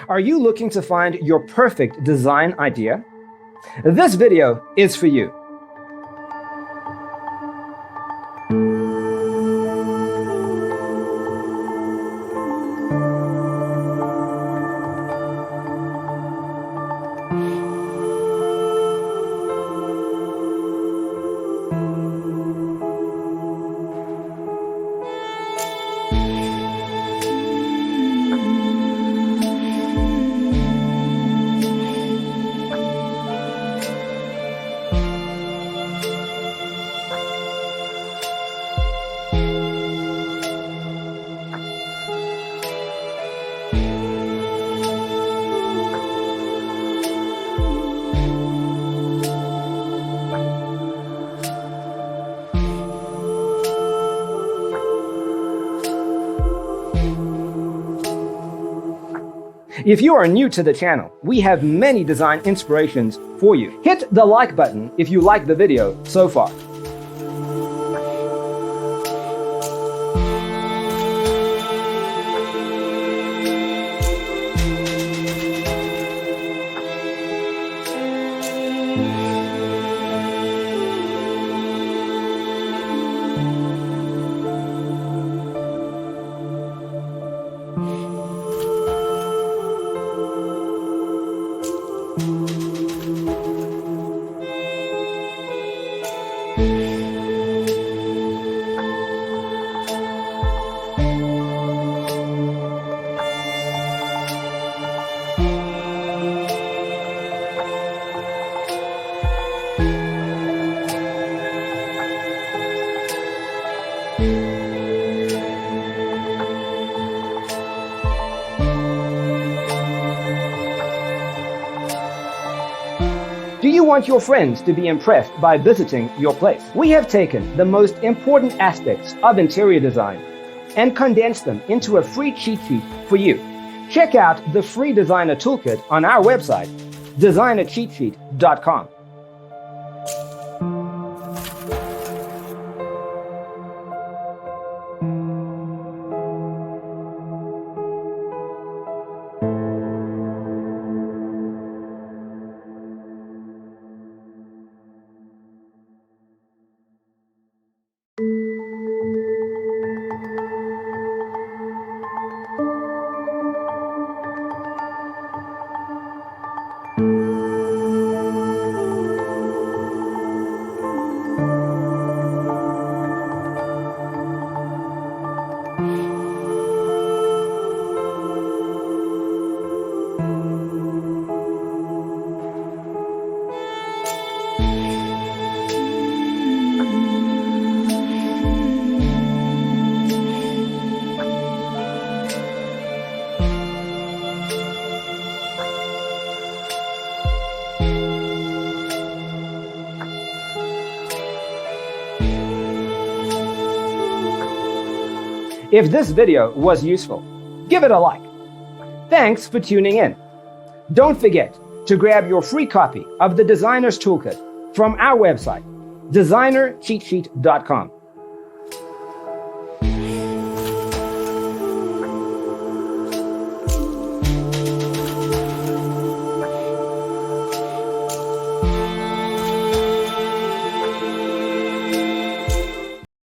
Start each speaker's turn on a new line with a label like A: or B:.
A: Are you looking to find your perfect design idea? This video is for you. If you are new to the channel, we have many design inspirations for you. Hit the like button if you like the video so far. Do you want your friends to be impressed by visiting your place? We have taken the most important aspects of interior design and condensed them into a free cheat sheet for you. Check out the free designer toolkit on our website, designercheatsheet.com. If this video was useful, give it a like. Thanks for tuning in. Don't forget to grab your free copy of the Designer's Toolkit from our website, designercheatsheet.com.